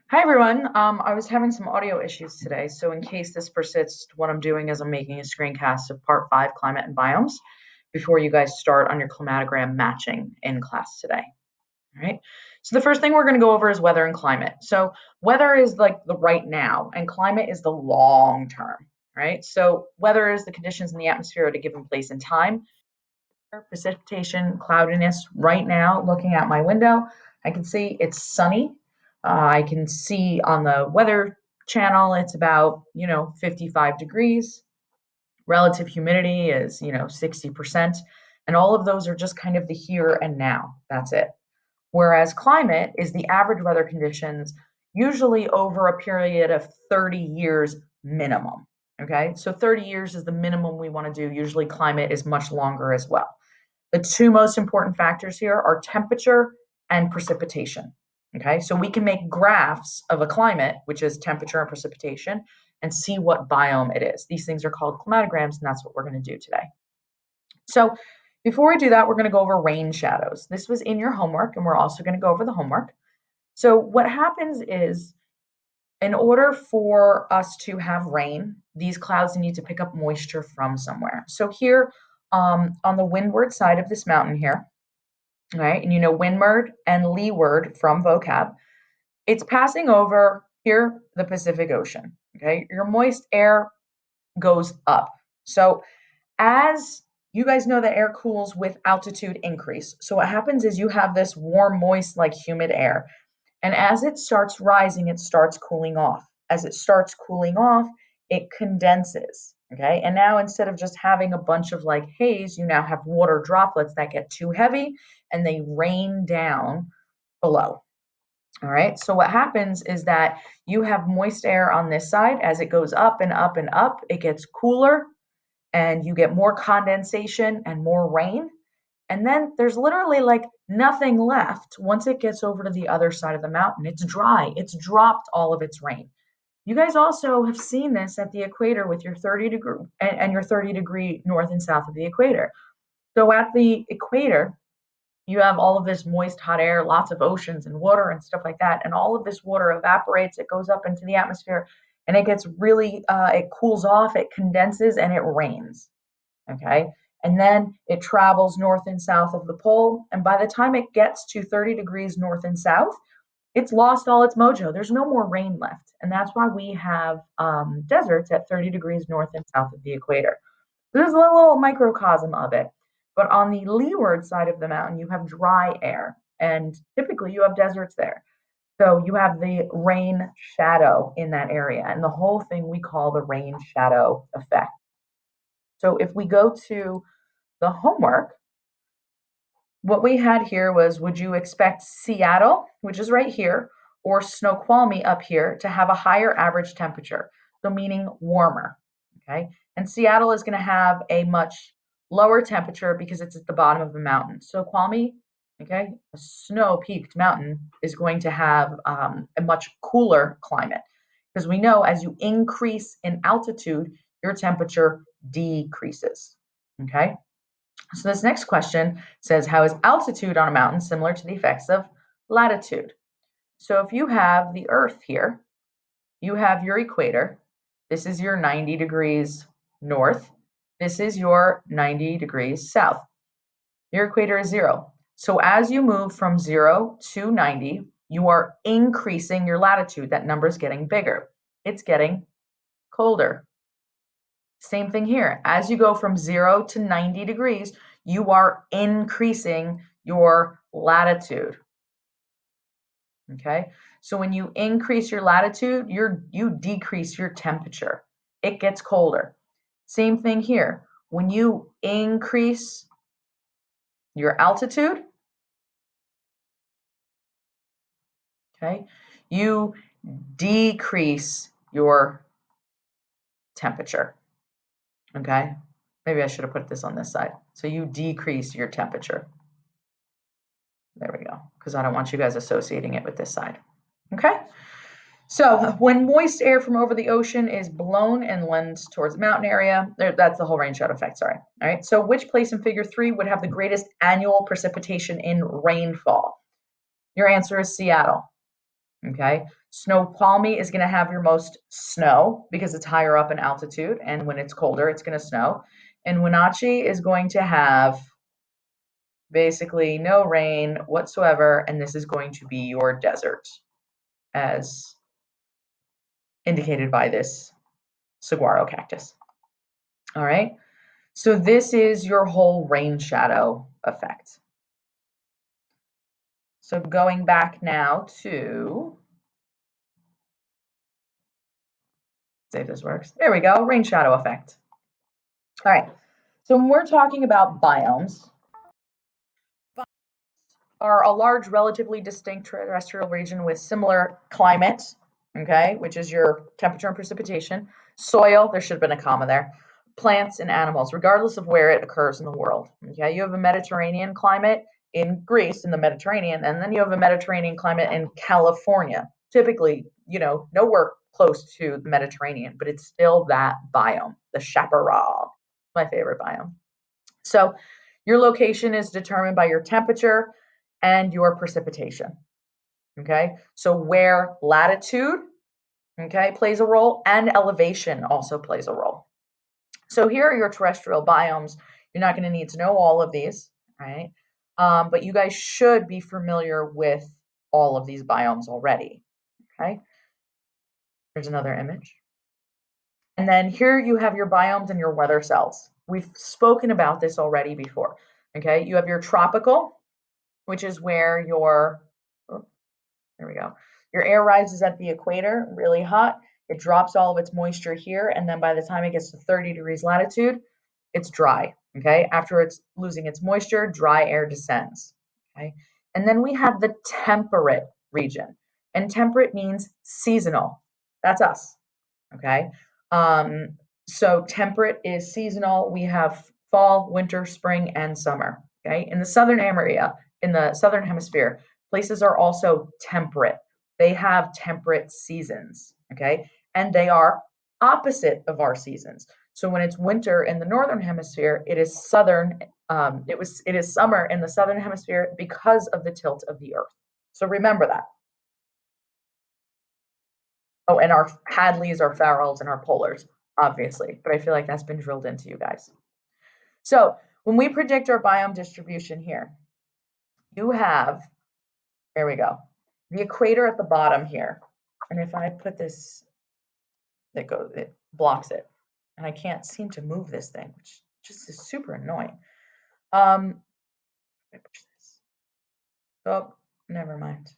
Hi everyone. I was having some audio issues today, so in case this persists, what I'm doing is I'm making a screencast of part 5, climate and biomes, before you guys start on your climatogram matching in class today. All right. So the first thing we're going to go over is weather and climate. So weather is like the right now, and climate is the long term. Right. So weather is the conditions in the atmosphere at a given place and time. Precipitation, cloudiness. Right now, looking out my window, I can see it's sunny. I can see on the weather channel it's about 55 degrees. Relative humidity is 60%, and all of those are just kind of the here and now. That's it. Whereas climate is the average weather conditions, usually over a period of 30 years minimum. Okay, so 30 years is the minimum we want to do. Usually, climate is much longer as well. The two most important factors here are temperature and precipitation. Okay, so we can make graphs of a climate, which is temperature and precipitation, and see what biome it is. These things are called climatograms, and that's what we're going to do today. So before we do that, we're going to go over rain shadows. This was in your homework, and we're also going to go over the homework. So what happens is, in order for us to have rain, these clouds need to pick up moisture from somewhere. So here, on the windward side of this mountain here, right, and windward and leeward from vocab, it's passing over here the Pacific Ocean. Okay, your moist air goes up. So as you guys know, that air cools with altitude increase. So what happens is you have this warm, moist, like humid air. And as it starts rising, it starts cooling off. As it starts cooling off, it condenses. Okay. And now instead of just having a bunch of like haze, you now have water droplets that get too heavy and they rain down below. All right. So what happens is that you have moist air on this side. As it goes up and up and up, it gets cooler and you get more condensation and more rain. And then there's literally like nothing left once it gets over to the other side of the mountain. It's dry, it's dropped all of its rain. You guys also have seen this at the equator with your 30-degree and your 30-degree north and south of the equator. So at the equator, you have all of this moist, hot air, lots of oceans and water and stuff like that. And all of this water evaporates, it goes up into the atmosphere, and it gets really, it cools off, it condenses, and it rains. Okay. And then it travels north and south of the pole. And by the time it gets to 30 degrees north and south, it's lost all its mojo. There's no more rain left. And that's why we have deserts at 30 degrees north and south of the equator. This is a little microcosm of it. But on the leeward side of the mountain, you have dry air. And typically you have deserts there. So you have the rain shadow in that area. And the whole thing we call the rain shadow effect. So if we go to the homework, what we had here was, would you expect Seattle, which is right here, or Snoqualmie up here to have a higher average temperature? So meaning warmer, okay? And Seattle is going to have a much lower temperature because it's at the bottom of the mountain. Snoqualmie, okay, a snow-peaked mountain is going to have a much cooler climate because we know as you increase in altitude, your temperature decreases, okay? So this next question says, how is altitude on a mountain similar to the effects of latitude? So if you have the Earth here, you have your equator. This is your 90 degrees north. This is your 90 degrees south. Your equator is 0. So as you move from 0 to 90, you are increasing your latitude. That number is getting bigger. It's getting colder. Same thing here. As you go from 0 to 90 degrees, you are increasing your latitude. Okay? So when you increase your latitude, you decrease your temperature. It gets colder. Same thing here. When you increase your altitude, okay, you decrease your temperature. Okay? Maybe I should have put this on this side. So you decrease your temperature. There we go, because I don't want you guys associating it with this side. Okay? So when moist air from over the ocean is blown inland towards the mountain area, that's the whole rain shadow effect, sorry. All right, so which place in figure 3 would have the greatest annual precipitation in rainfall? Your answer is Seattle. Okay. Snoqualmie is going to have your most snow because it's higher up in altitude, and when it's colder, it's going to snow. And Wenatchee is going to have basically no rain whatsoever, and this is going to be your desert, as indicated by this saguaro cactus. All right. So this is your whole rain shadow effect. So going back now to, see if this works. There we go, rain shadow effect. All right. So when we're talking about biomes, are a large, relatively distinct terrestrial region with similar climate, okay, which is your temperature and precipitation, soil, there should have been a comma there, plants and animals, regardless of where it occurs in the world. Okay, you have a Mediterranean climate in Greece, in the Mediterranean, and then you have a Mediterranean climate in California. Typically, nowhere close to the Mediterranean, but it's still that biome, the chaparral, my favorite biome. So your location is determined by your temperature and your precipitation. Okay, so where latitude, okay, plays a role, and elevation also plays a role. So here are your terrestrial biomes. You're not going to need to know all of these, right? But you guys should be familiar with all of these biomes already. Okay, there's another image. And then here you have your biomes and your weather cells. We've spoken about this already before. Okay, you have your tropical, which is where your, oh, there we go. Your air rises at the equator, really hot. It drops all of its moisture here, and then by the time it gets to 30 degrees latitude, it's dry. Okay, after it's losing its moisture, dry air descends. Okay, and then we have the temperate region, and temperate means seasonal. That's us. Okay, so temperate is seasonal. We have fall, winter, spring, and summer. Okay, in the southern area, in the southern hemisphere, places are also temperate. They have temperate seasons. Okay, and they are opposite of our seasons. So when it's winter in the northern hemisphere, it is southern. It is summer in the southern hemisphere because of the tilt of the Earth. So remember that. Oh, and our Hadleys, our Farrells, and our Polars, obviously. But I feel like that's been drilled into you guys. So when we predict our biome distribution here, you have, there we go, the equator at the bottom here. And if I put this, it blocks it. And I can't seem to move this thing, which just is super annoying. Oh, never mind.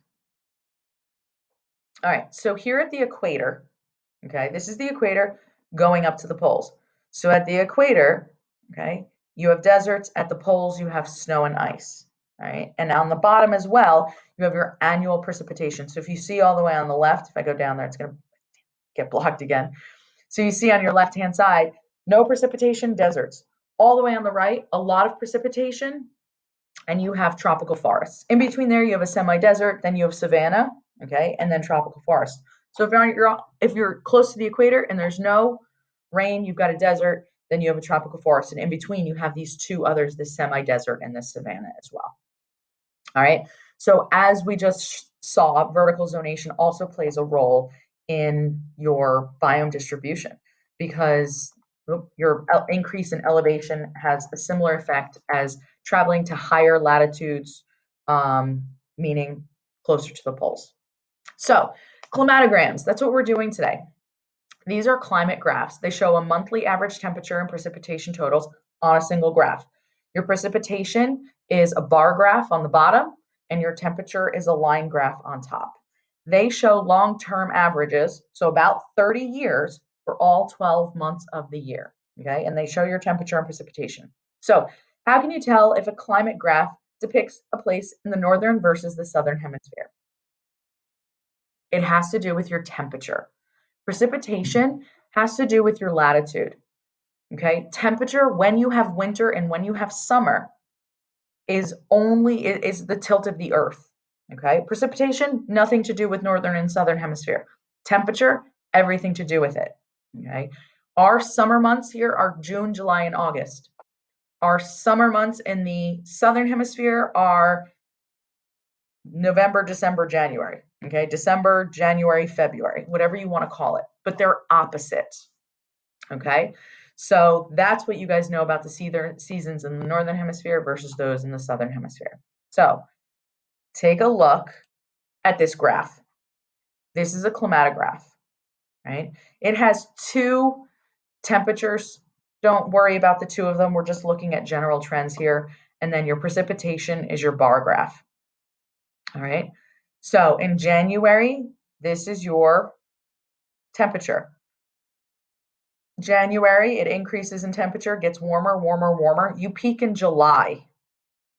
All right, so here at the equator, okay, this is the equator going up to the poles. So at the equator, okay, you have deserts. At the poles, you have snow and ice. All right, and on the bottom as well, you have your annual precipitation. So if you see all the way on the left, if I go down there, it's going to get blocked again. So you see on your left-hand side, no precipitation, deserts. All the way on the right, a lot of precipitation, and you have tropical forests. In between there, you have a semi-desert, then you have savanna, okay, and then tropical forest. So if you're close to the equator and there's no rain, you've got a desert, then you have a tropical forest, and in between you have these two others, the semi-desert and the savanna as well. All right. So as we just saw, vertical zonation also plays a role in your biome distribution because your increase in elevation has a similar effect as traveling to higher latitudes, meaning closer to the poles. So climatograms, that's what we're doing today. These are climate graphs. They show a monthly average temperature and precipitation totals on a single graph. Your precipitation is a bar graph on the bottom, and your temperature is a line graph on top. They show long-term averages, so about 30 years for all 12 months of the year, okay? And they show your temperature and precipitation. So how can you tell if a climate graph depicts a place in the northern versus the southern hemisphere? It has to do with your temperature. Precipitation has to do with your latitude. Okay, temperature when you have winter and when you have summer is the tilt of the earth. Okay, precipitation, nothing to do with northern and southern hemisphere. Temperature, everything to do with it. Okay, our summer months here are June, July, and August. Our summer months in the southern hemisphere are November, December, January. Okay, December, January, February, whatever you want to call it, but they're opposite. Okay, so that's what you guys know about the seasons in the northern hemisphere versus those in the southern hemisphere. So take a look at this graph. This is a climatograph, right? It has two temperatures. Don't worry about the two of them. We're just looking at general trends here. And then your precipitation is your bar graph. All right. So in January, this is your temperature. January, it increases in temperature, gets warmer, warmer, warmer. You peak in July,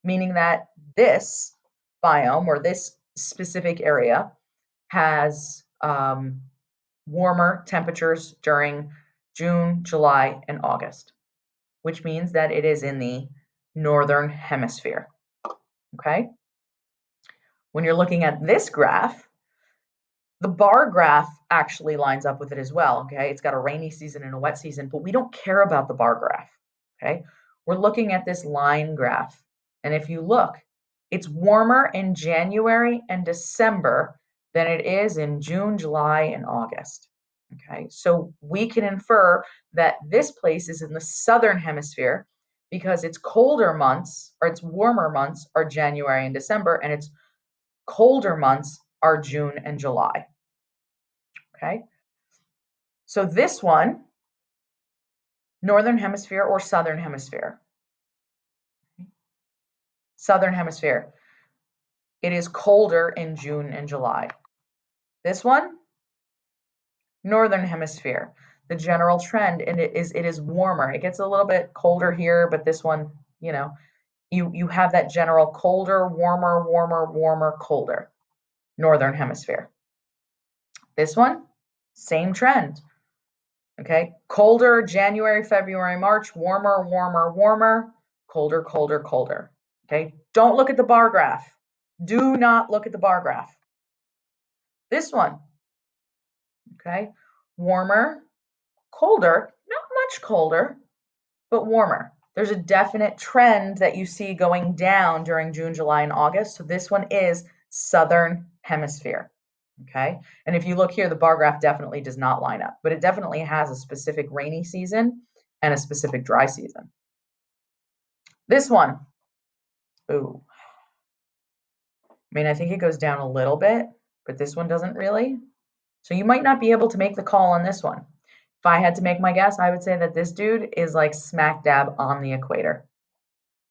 meaning that this biome or this specific area has warmer temperatures during June, July, and August, which means that it is in the northern hemisphere. Okay. When you're looking at this graph, the bar graph actually lines up with it as well. Okay. It's got a rainy season and a wet season, but we don't care about the bar graph. Okay. We're looking at this line graph. And if you look, it's warmer in January and December than it is in June, July, and August. Okay. So we can infer that this place is in the southern hemisphere because its colder months or its warmer months are January and December, and its colder months are June and July. Okay. So this one, northern hemisphere or southern hemisphere? Southern hemisphere. It is colder in June and July. This one, northern hemisphere. The general trend and it is warmer. It gets a little bit colder here, but this one, you have that general colder, warmer, warmer, warmer, colder. Northern hemisphere. This one, same trend. Okay, colder January, February, March, warmer, warmer, warmer, colder, colder, colder. Okay, don't look at the bar graph. Do not look at the bar graph. This one, okay, warmer, colder, not much colder, but warmer. There's a definite trend that you see going down during June, July, and August. So this one is southern hemisphere. Okay. And if you look here, the bar graph definitely does not line up, but it definitely has a specific rainy season and a specific dry season. This one, ooh, I think it goes down a little bit, but this one doesn't really. So you might not be able to make the call on this one. If I had to make my guess, I would say that this dude is like smack dab on the equator,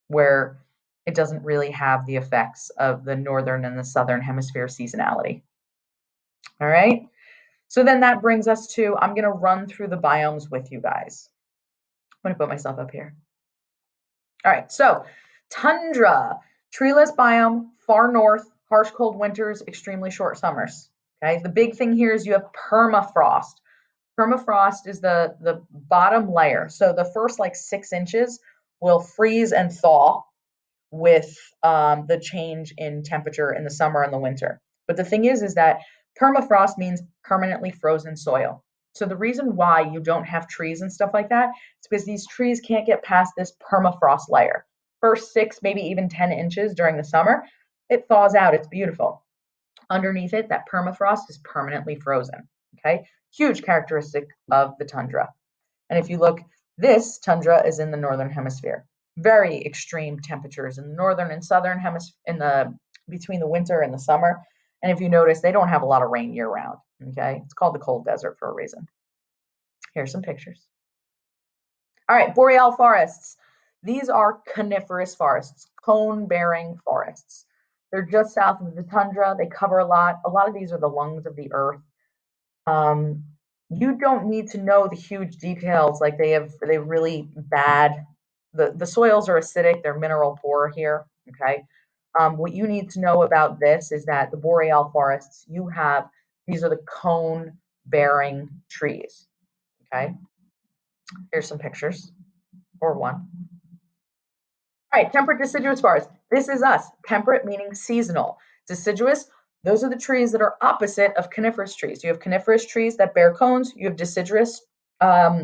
where it doesn't really have the effects of the northern and the southern hemisphere seasonality. All right. So then that brings us to, I'm going to run through the biomes with you guys. I'm going to put myself up here. All right. So tundra, treeless biome, far north, harsh cold winters, extremely short summers. Okay. The big thing here is you have permafrost. Permafrost is the bottom layer. So the first like 6 inches will freeze and thaw with the change in temperature in the summer and the winter. But the thing is that permafrost means permanently frozen soil. So the reason why you don't have trees and stuff like that is because these trees can't get past this permafrost layer. First 6, maybe even 10 inches during the summer, it thaws out. It's beautiful. Underneath it, that permafrost is permanently frozen. Okay, huge characteristic of the tundra. And if you look, this tundra is in the northern hemisphere. Very extreme temperatures in the northern and southern hemisphere between the winter and the summer. And if you notice, they don't have a lot of rain year round. Okay, it's called the cold desert for a reason. Here's some pictures. All right, boreal forests. These are coniferous forests, cone-bearing forests. They're just south of the tundra. They cover a lot. A lot of these are the lungs of the earth. You don't need to know the huge details, like they really bad, the soils are acidic, they're mineral poor here. Okay. What you need to know about this is that the boreal forests, these are the cone bearing trees. Okay. Here's some pictures, or one. All right, temperate deciduous forests. This is us. Temperate meaning seasonal. Deciduous, those are the trees that are opposite of coniferous trees. You have coniferous trees that bear cones. You have deciduous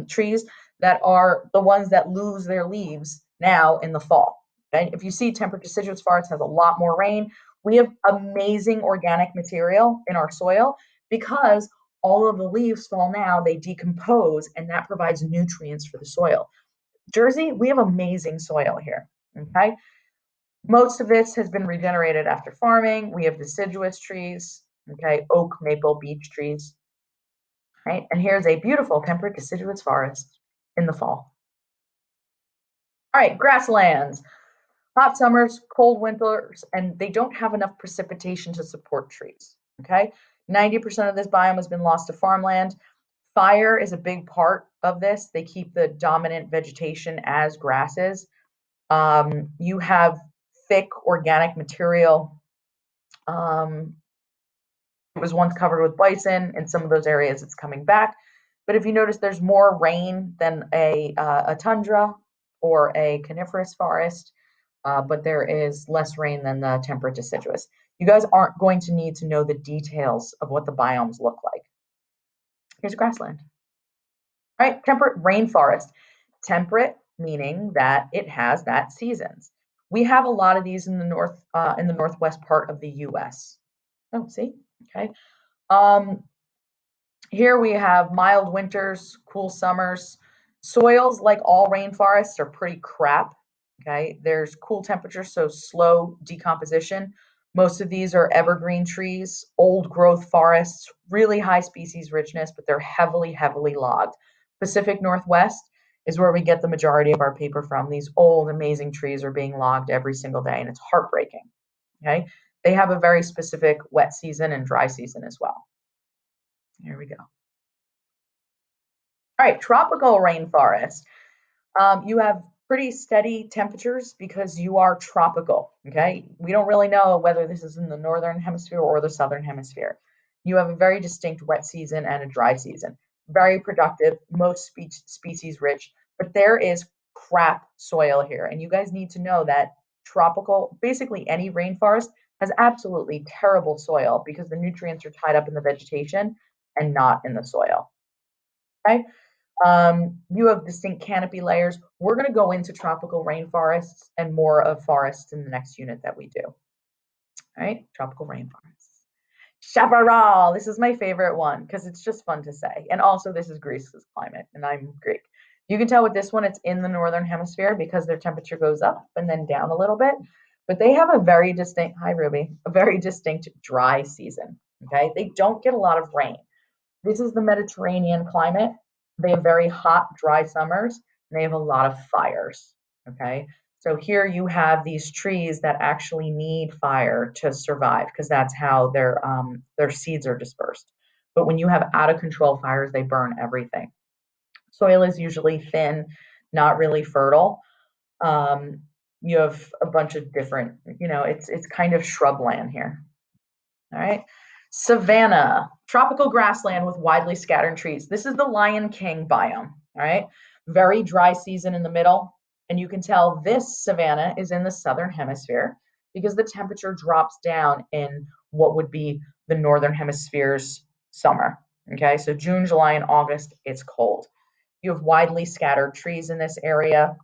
trees that are the ones that lose their leaves now in the fall. Okay? If you see temperate deciduous forest has a lot more rain, We have amazing organic material in our soil because all of the leaves fall now, they decompose, and that provides nutrients for the soil. Jersey, we have amazing soil here. Okay. Most of this has been regenerated after farming. We have deciduous trees, okay, oak, maple, beech trees, right? And here's a beautiful temperate deciduous forest in the fall. All right, grasslands, hot summers, cold winters, and they don't have enough precipitation to support trees, okay? 90% of this biome has been lost to farmland. Fire is a big part of this. They keep the dominant vegetation as grasses. You have thick organic material. It was once covered with bison. In some of those areas, it's coming back. But if you notice, there's more rain than a tundra or a coniferous forest, but there is less rain than the temperate deciduous. You guys aren't going to need to know the details of what the biomes look like. Here's a grassland. All right, temperate rainforest. Temperate meaning that it has that seasons. We have a lot of these in the northwest part of the U.S. Oh, see, okay. Um, Here we have mild winters, cool summers. Soils, like all rainforests, are pretty crap. Okay, there's cool temperatures, so slow decomposition. Most of these are evergreen trees, old growth forests, really high species richness, but they're heavily, heavily logged. Pacific Northwest is where we get the majority of our paper from. These old, amazing trees are being logged every single day, and it's heartbreaking. Okay, they have a very specific wet season and dry season as well. Here we go. All right, tropical rainforest. You have pretty steady temperatures because you are tropical. Okay, we don't really know whether this is in the northern hemisphere or the southern hemisphere. You have a very distinct wet season and a dry season. Very productive, most species rich, but there is crap soil here, and you guys need to know that tropical, basically any rainforest, has absolutely terrible soil because the nutrients are tied up in the vegetation and not in the soil. Okay. You have distinct canopy layers. We're going to go into tropical rainforests and more of forests in the next unit that we do. All right, tropical rainforests. Chaparral. This is my favorite one because it's just fun to say. And also, this is Greece's climate, and I'm Greek. You can tell with this one, it's in the northern hemisphere because their temperature goes up and then down a little bit. But they have a very distinct, hi Ruby, a very distinct dry season. Okay, they don't get a lot of rain. This is the Mediterranean climate. They have very hot, dry summers, and they have a lot of fires. Okay. So here you have these trees that actually need fire to survive because that's how their seeds are dispersed. But when you have out of control fires, they burn everything. Soil is usually thin, not really fertile. Um, you have a bunch of different, it's kind of shrubland here. All right. Savanna, tropical grassland with widely scattered trees. This is the Lion King biome. All right. Very dry season in the middle. And you can tell this savanna is in the southern hemisphere because the temperature drops down in what would be the northern hemisphere's summer. Okay. So June, July, and August, it's cold. You have widely scattered trees in this area.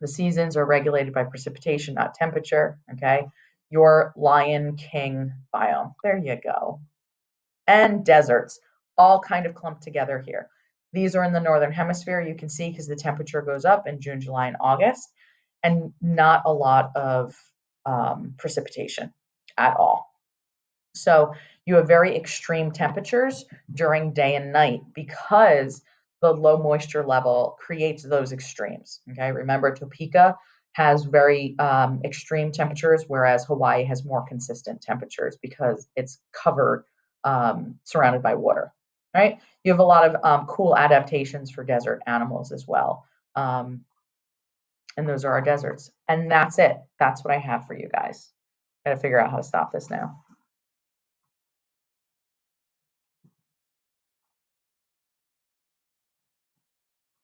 The seasons are regulated by precipitation, not temperature. Okay. Your Lion King biome. There you go. And deserts, all kind of clumped together here. These are in the northern hemisphere. You can see because the temperature goes up in June, July, and August, and not a lot of precipitation at all. So you have very extreme temperatures during day and night because the low moisture level creates those extremes. Okay, remember Topeka has very extreme temperatures, whereas Hawaii has more consistent temperatures because it's covered, surrounded by water. Right? You have a lot of cool adaptations for desert animals as well. And those are our deserts. And that's it. That's what I have for you guys. Got to figure out how to stop this now.